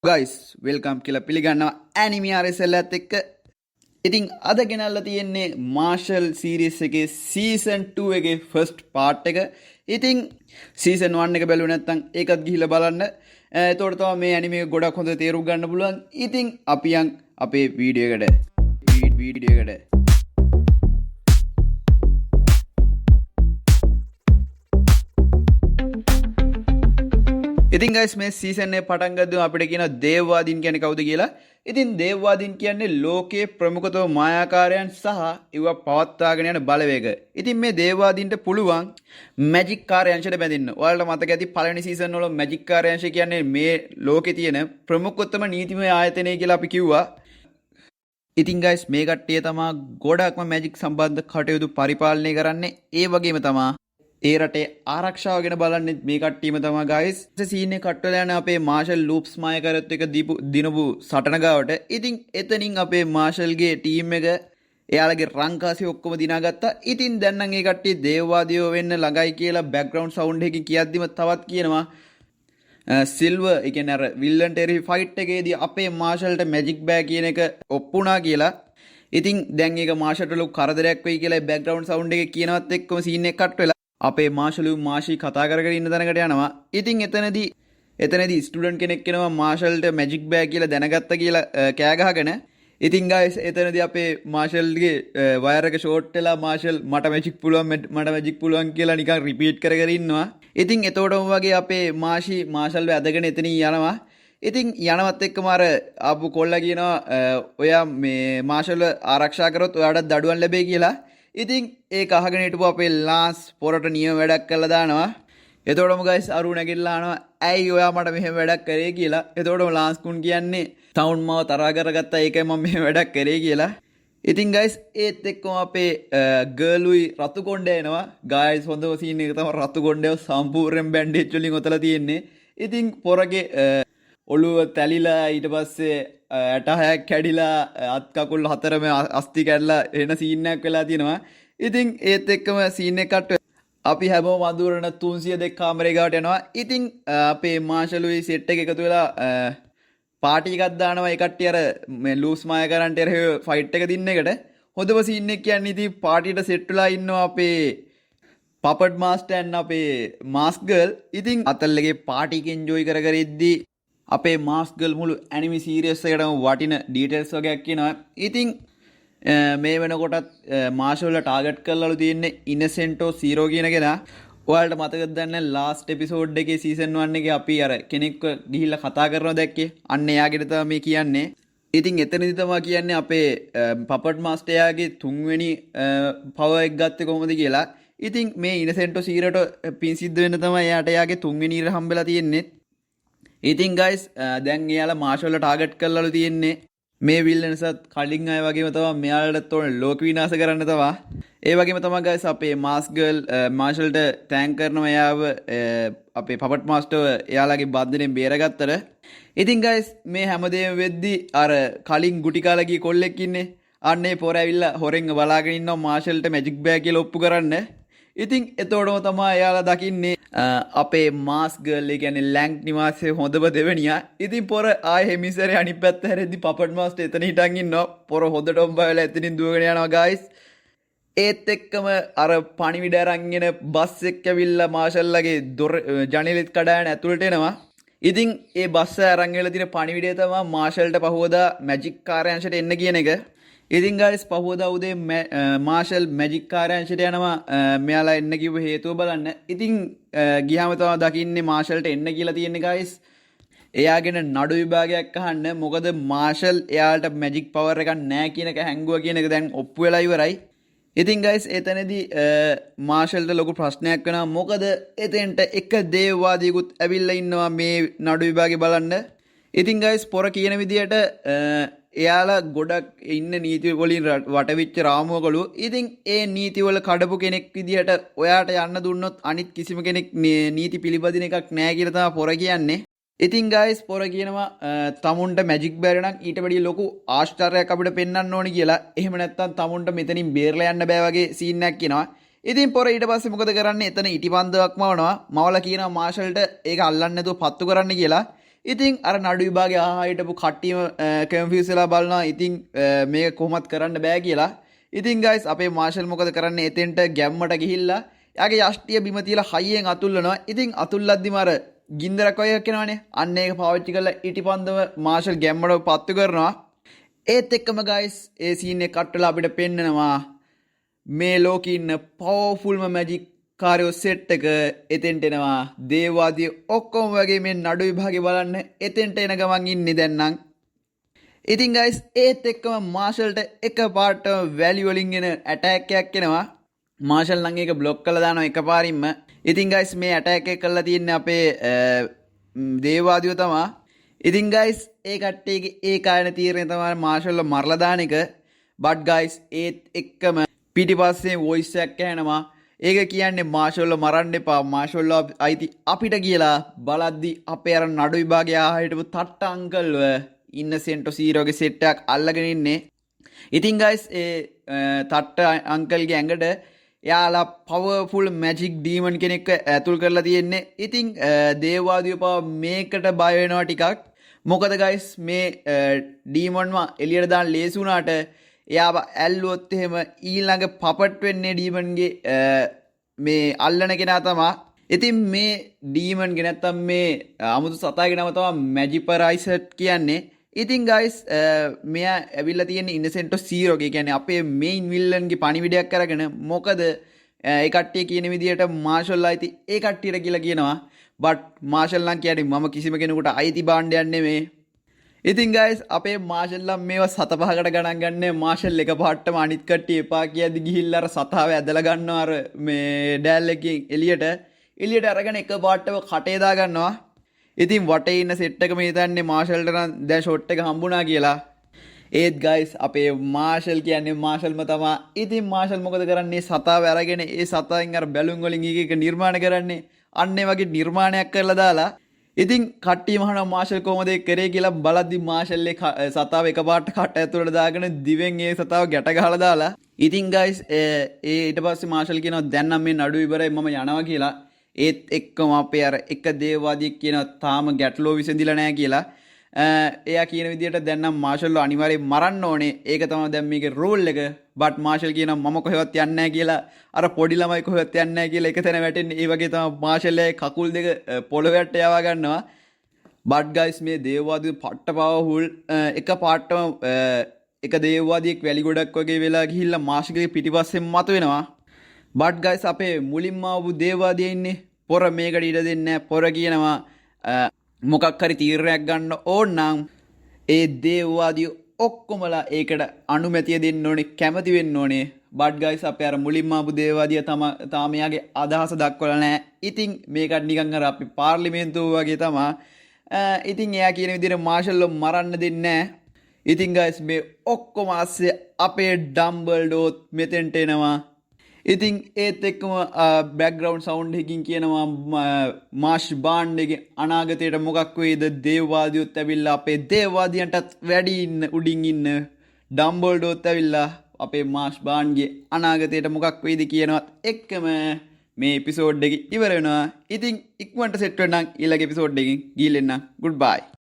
guys welcome කියලා පිළිගන්නවා anime RSL එකත් එක්ක. ඉතින් අද ගෙනල්ලා තියෙන්නේ Marshall series එකේ season 2 එකේ first part එක. ඉතින් season 1 එක බැලුවේ නැත්නම් ඒකත් ගිහිල්ලා බලන්න. එතකොට තමයි මේ anime එක ගොඩක් හොඳට තේරුම් ගන්න පුළුවන්. ඉතින් අපි යන් අපේ වීඩියෝ එකට. ඉතින් guys මේ season එක පටන් ගද්දී අපිට කියන දේවවාදීන් කියන්නේ කවුද කියලා. ඉතින් දේවවාදීන් කියන්නේ ලෝකයේ ප්‍රමුඛතම මායාකාරයන් සහ ඒව පවත්වාගෙන යන බලවේග. ඉතින් මේ දේවවාදීන්ට පුළුවන් මැජික් කාර්යංශයට බැඳෙන්න. ඔයාලට මතක ඇති පළවෙනි season වල මැජික් කාර්යංශය කියන්නේ මේ ලෝකේ තියෙන ප්‍රමුඛතම නීතිමය ආයතනය කියලා අපි කිව්වා. ඉතින් guys මේ කට්ටිය තමයි ගොඩක්ම මැජික් සම්බන්ධ කටයුතු පරිපාලනය කරන්නේ. ඒ වගේම තමයි ඒ රටේ ආරක්ෂාව ගැන බලන්නේ මේ කට්ටියම තමයි guys. සීන් එක කට් වෙලා යන අපේ මාෂල් ලූප්ස් මායකරත් එක දිනපු සටන ගාවට. ඉතින් එතනින් අපේ මාෂල්ගේ ටීම් එක එයාලගේ රංකාසි ඔක්කොම දිනාගත්තා. ඉතින් දැන් නම් ඒ කට්ටිය දේවවාදියෝ වෙන්න ළඟයි කියලා බෑග්ග්‍රවුන්ඩ් සවුන්ඩ් එකකින් කියද්දිම තවත් කියනවා සිල්වර් ඒ කියන්නේ අර විල්ලන් ටෙරි ෆයිට් එකේදී අපේ මාෂල්ට මැජික් බෑ කියන එක ඔප්පුණා කියලා. ඉතින් දැන් ඒක මාෂල්ට ලොකු කරදරයක් වෙයි කියලා බෑග්ග්‍රවුන්ඩ් සවුන්ඩ් එකේ කියනවත් එක්කම සීන් එක කට් වෙලා අපේ මාෂලු මාෂි කතා කරගෙන ඉන්න තැනකට යනවා. ඉතින් එතනදී ස්ටුඩන්ට් කෙනෙක් එනවා මාෂල්ට මැජික් බෑ කියලා දැනගත්තා කියලා කෑ ගහගෙන. ඉතින් guys එතනදී අපේ මාෂල්ගේ වයර් එක ෂෝට් වෙලා මාෂල් මට මැජික් පුළුවන් කියලා නිකන් රිපීට් කර ඉන්නවා. ඉතින් එතකොටම වගේ අපේ මාෂල්ව ඇදගෙන එතනින් යනවා. ඉතින් යනවත් එක්කම අර ආපු කොල්ලා කියනවා ඔයා මේ මාෂල්ව ආරක්ෂා කරොත් ඔයාට දඩුවම් ලැබෙයි කියලා. ඉතින් ඒක අහගෙන හිටපු අපේ ලාස් පොරට නියම වැඩක් කරලා දානවා. එතකොටම guys අරු නැගිටලා අහනවා ඇයි ඔයා මට මෙහෙම වැඩක් කරේ කියලා. එතකොටම ලාස් කුන් කියන්නේ සවුන්ඩ් මාව තරහා කරගත්තා ඒකයි මම මෙහෙම වැඩක් කරේ කියලා. ඉතින් guys ඒත් එක්කම අපේ ගර්ලුයි රතු කොණ්ඩේ එනවා. guys හොඳම සීන් එක තමයි රතු කොණ්ඩේ සම්පූර්ණයෙන් බැන්ඩේජ් වලින් ඔතලා තියෙන්නේ. ඉතින් පොරගේ ඔළුව තැලිලා ඊට පස්සේ ඇටහයක් කැඩිලා අත් කකුල් හතරම අස්ති කැඩලා එන සීන් එකක් වෙලා තියෙනවා. ඉතින් ඒත් එක්කම සීන් එක කට් අපි හැමෝම අඳුරන 302 කාමරේ ගාවට යනවා. ඉතින් අපේ මාෂලුයි සෙට් එක එකතු වෙලා පාටි එකක් දානවා. ඒ කට්ටිය අර මේ ලූස් මායාකාරන්ට එරෙහිව ෆයිට් එක දින්න එකට. හොඳම සීන් එක කියන්නේ ඉතින් පාටියට සෙට් වෙලා ඉන්නවා අපේ පපට් මාස්ටර් and අපේ මාස්ක් ගර්ල්. ඉතින් අතල්ලගේ පාටි එක එන්ජොයි කර ඉද්දී අපේ මාස්ක් ගර්ල් මුළු ඇනිමි සීරියස් එකටම වටින ඩීටේල්ස් වගේක් කියනවා. ඉතින් මේ වෙනකොටත් මාෂල්ලා ටාගට් කරලාලු තියෙන්නේ ඉනසෙන්ටෝ සීරෝ කියන කෙනා. ඔයාලට මතකද දන්නේ ලාස්ට් එපිසෝඩ් එකේ සීසන් 1 එකේ අපි අර කෙනෙක්ව ගිහිල්ලා කතා කරනවා දැක්කේ. අන්න එයාගෙට තමයි මේ කියන්නේ. ඉතින් එතනදි තමයි කියන්නේ අපේ පපට් මාස්ටර් එයාගේ තුන්වෙනි පවර් එක ගත්තේ කොහොමද කියලා. ඉතින් මේ ඉනසෙන්ටෝ සීරෝට පින් සිද්ධ වෙන්න තමයි එයාට එයාගේ තුන්වෙනි ඉර හම්බෙලා තියෙන්නේ. ඉතින් guys දැන් එයාලා මාෂල්ලා ටාගට් කරලාලු තියෙන්නේ. මේ විල්ලන්සත් කලින් අය වගේම තමයි මෙයාලට ඕන ලෝක විනාශ කරන්න තමයි. ඒ වගේම තමයි guys අපේ මාස් ගර්ල් මාෂල්ට තෑන්ක් කරනවා එයාව අපේ පපට් මාස්ටර් එයාලගේ බන්ධනෙන් බේරගත්තට. ඉතින් guys මේ හැමදේම වෙද්දි අර කලින් ගුටි කාලා ගිය කොල්ලෙක් ඉන්නේ. අන්නේ පොර ඇවිල්ලා හොරෙන් බලාගෙන ඉන්නවා මාෂල්ට මැජික් බෑ කියලා ඔප්පු කරන්න. ඉතින් එතකොටම තමයි එයාලා දකින්නේ අපේ මාස් ගර්ල් ඒ කියන්නේ ලැන්ක් නිවාසයේ හොඳම දෙවෙනියා. ඉතින් පොර ආයෙ හෙමිසරේ අනිත් පැත්ත හැරෙද්දි පපට් මාස්ටර් එතන හිටන් ඉන්නවා. පොර හොඳටම බයලා එතනින් දුවගෙන යනවා guys. ඒත් එක්කම අර පණිවිඩ අරන් එන බස් එක ඇවිල්ලා මාෂල්ලාගේ දොර ජනෙලෙත් කඩාගෙන ඇතුළට එනවා. ඉතින් ඒ බස් එක අරන් ගිහලා තියෙන පණිවිඩය තමයි මාෂල්ට පහුවදා මැජික් කාර්යාංශයට එන්න කියන එක. ඉතින් guys පහුවදා උදේ මාෂල් මැජික් කාර්යාංශයට යනවා මෙයාලා එන්න කිව්ව හේතුව බලන්න. ඉතින් ගියාම තමයි දකින්නේ මාෂල්ට එන්න කියලා තියෙන්නේ guys. එයාගෙන නඩු විභාගයක් අහන්න. මොකද මාෂල් එයාලට මැජික් පවර් එකක් නැහැ කියන එක හැංගුවා කියන එක දැන් ඔප්පු වෙලා ඉවරයි. ඉතින් guys එතනදී මාෂල්ට ලොකු ප්‍රශ්නයක් වෙනවා. මොකද එතෙන්ට එක දේවවාදියෙකුත් ඇවිල්ලා ඉන්නවා මේ නඩු විභාගේ බලන්න. ඉතින් guys පොර කියන විදියට එයාලා ගොඩක් ඉන්න නීති වලින් වටවිච්ච රාමුවකලු. ඉතින් ඒ නීති වල කඩපු කෙනෙක් විදියට ඔයාට යන්න දුන්නොත් අනිත් කිසිම කෙනෙක් නීති පිළිපදින එකක් නැහැ කියලා තමයි පොර කියන්නේ. ඉතින් guys පොර කියනවා තමුන්ට මැජික් බැරි නම් ඊට වැඩිය ලොකු ආශ්චර්යයක් අපිට පෙන්වන්න ඕනි කියලා. එහෙම නැත්නම් තමුන්ට මෙතනින් බේරලා යන්න බෑ වගේ සීන් එකක් කියනවා. ඉතින් පොර ඊට පස්සේ මොකද කරන්නේ? එතන ඉටිපන්දවක් මවනවා. මවලා කියනවා මාෂල්ට ඒක අල්ලන්න නැතුව පත්තු කරන්න කියලා. ඉතින් අර නඩු විභාගේ ආහා හිටපු කට්ටියම කන්ෆියුස් වෙලා බලනවා. ඉතින් මේක කොහොමත් කරන්න බෑ කියලා. ඉතින් ගයිස් අපේ මාෂල් මොකද කරන්නේ? එතෙන්ට ගැම්මට ගිහිල්ලා යාගේ යෂ්ටිය බිම තියලා හයියෙන් අතුල්ලනවා. ඉතින් අතුල්ලද්දිම අර ගින්දරක් වගේ කෙනවනේ. අන්න ඒක පාවිච්චි කරලා ඊටිපන්දම මාෂල් ගැම්මට පත්තු කරනවා. ඒත් එක්කම ගයිස් ඒ සීන් එක කට් වෙලා අපිට පෙන්නනවා මේ ලෝකේ ඉන්න පවර්ෆුල්ම මැජික් කාර්යෝ සෙට් එක එතෙන්ට එනවා. දේවවාදී ඔක්කොම වගේ මේ නඩු විභාගේ බලන්න එතෙන්ට එන ගමන් ඉන්නේ දැන් නම්. ඉතින් ගයිස් ඒත් එක්කම මාෂල්ට එකපාරට වැලි වලින් එන ඇටැක් එකක් එනවා. මාෂල් නම් ඒක බ්ලොක් කරලා දානවා එකපාරින්ම. ඉතින් ගයිස් මේ ඇටැක් එක කරලා තියන්නේ අපේ දේවවාදියෝ තමයි. ඉතින් ගයිස් ඒ කට්ටියගේ ඒ කායන තීරණය තමයි මාෂල්ව මරලා දාන එක. බට් ගයිස් ඒත් එක්කම පිටිපස්සේ වොයිස් එකක් ඇහෙනවා. ඒක කියන්නේ මාෂල්ව මරන්න එපා. මාෂල්ව අයිති අපිට කියලා බලද්දි අපේ අර නඩු විභාගයේ ආ හිටපු තට්ට අංකල්ව ඉන්නසෙන්ටෝ සීරෝගේ සෙට් එකක් අල්ලගෙන ඉන්නේ. ඉතින් ගයිස් ඒ තට්ට අංකල්ගේ ඇඟට යාලා පවර්ෆුල් මැජික් ඩීමන් කෙනෙක් ඇතුල් කරලා තියෙන්නේ. ඉතින් දේවවාදියෝ පාව මේකට බය වෙනවා ටිකක්. මොකද ගයිස් මේ ඩීමන්ව එළියට දාන්න ලේසි වුණාට එයාව ඇල්ලුවොත් එහෙම ඊළඟ පපට් වෙන්නේ ඩීමන්ගේ මේ අල්ලන කෙනා තමයි. ඉතින් මේ ඩීමන්ගේ නැත්තම් මේ අමුතු සතාගේ නම තමයි මැජිපරයිසට් කියන්නේ. ඉතින් ගයිස් මෙයා ඇවිල්ලා තියෙන ඉන්නසෙන්ටෝ සීරෝගේ කියන්නේ අපේ මේන් විල්ලන්ගේ පණිවිඩයක් අරගෙන. මොකද ඒ කට්ටිය කියන විදිහට මාෂල් අයිති ඒ කට්ටියට කියලා කියනවා. බට් මාෂල් නම් කියන්නේ මම කිසිම කෙනෙකුට අයිති භාණ්ඩයක් නෙමෙයි. ඉතින් ගයිස් අපේ මාෂල් නම් මේවා සත පහකට ගණන් ගන්න. මාෂල් එක පාටම අනිත් කට්ටිය එපා කියද්දි ගිහිල්ලා අර සතාව ඇදලා ගන්නවා අර මේ ඩෑල් එකකින් එළියට අරගෙන එක පාටම කටේ දා ගන්නවා. ඉතින් වටේ ඉන්න සෙට් එකම හිතන්නේ මාෂල්ට නම් දැන් ෂොට් එක හම්බුණා කියලා. ඒත් ගයිස් අපේ මාෂල් කියන්නේ මාෂල්ම තමයි. ඉතින් මාෂල් මොකද කරන්නේ? සතාව අරගෙන ඒ සතාවෙන් අර බැලුන් වලින් එක නිර්මාණ කරන්නේ. අන්න ඒ වගේ නිර්මාණයක් කරලා දාලා ඉතින් කට්ටිය මහනවා මාෂල් කොහොමද ඒක කරේ කියලා බලද්දි මාෂල් ඒ සතාව එකපාරට කට ඇතුළට දාගෙන දිවෙන් ඒ සතාව ගැට ගහලා දාලා. ඉතින් ගයිස් ඊට පස්සේ මාෂල් කියනවා දැන් නම් මේ නඩුව ඉවරයි මම යනවා කියලා. ඒත් එක්කම අපේ අර එක දේවවාදියෙක් කියනවා තාම ගැටලුව විසඳිලා නැහැ කියලා. එයා කියන විදිහට දැන් නම් මාෂල්ව අනිවාර්යෙන් මරන්න ඕනේ. ඒක තමයි දැන් මේකේ රූල් එක. බට් මාෂල් කියනවා මම කොහෙවත් යන්නේ නැහැ කියලා. අර පොඩි ළමයි කොහෙවත් යන්නේ නැහැ කියලා එක තැන වැටෙන්නේ. ඒ වගේ තමයි මාෂල්ගේ කකුල් දෙක පොළොවට යවා ගන්නවා. බට් ගයිස් මේ දේවවාදිය පට්ට පවර්ෆුල් එක පාටම එක දේවවාදියෙක් වැලි ගොඩක් වගේ වෙලා ගිහිල්ලා මාෂල්ගේ පිටිපස්සෙන් මතුවෙනවා. බට් ගයිස් අපේ මුලින්ම ආපු දේවවාදිය ඉන්නේ පොර මේකට ඉඩ දෙන්නේ නැහැ. පොර කියනවා මොකක් හරි තීරණයක් ගන්න ඕන නම් ඒ දේවවාදිය ඔක්කොමලා ඒකට අනුමැතිය දෙන්න ඕනේ, කැමති වෙන්න ඕනේ. බට් ගයිස් අපේ අර මුලින්ම ආපු දේවවාදිය තාම යාගේ අදහස දක්වලා නැහැ. ඉතින් මේකට නිකන් අර අපි පාර්ලිමේන්තුව වගේ තමයි. ඉතින් එයා කියන විදිහට මාෂල්ව මරන්න දෙන්නේ නැහැ. ඉතින් ගයිස් මේ ඔක්කොම ASCII අපේ ඩම්බල්ඩෝත් මෙතෙන්ට එනවා. ඉතින් ඒත් එක්කම බෑග්ග්‍රවුන්ඩ් සවුන්ඩ් එකකින් කියනවා මාෂ් බාන්ඩ්ගේ අනාගතයට මොකක් වෙයිද? දේවවාදියොත් ඇවිල්ලා අපේ දේවවාදියන්ටත් වැඩි ඉන්න උඩින් ඉන්න ඩම්බල්ඩෝත් ඇවිල්ලා අපේ මාෂ් බාන්ඩ්ගේ අනාගතයට මොකක් වෙයිද කියනවත් එක්කම මේ එපිසෝඩ් එක ඉවර වෙනවා. ඉතින් ඉක්මනට සෙට් වෙන්න ඊළඟ එපිසෝඩ් එකකින් ගිහින් එන්න. ගුඩ් බයි.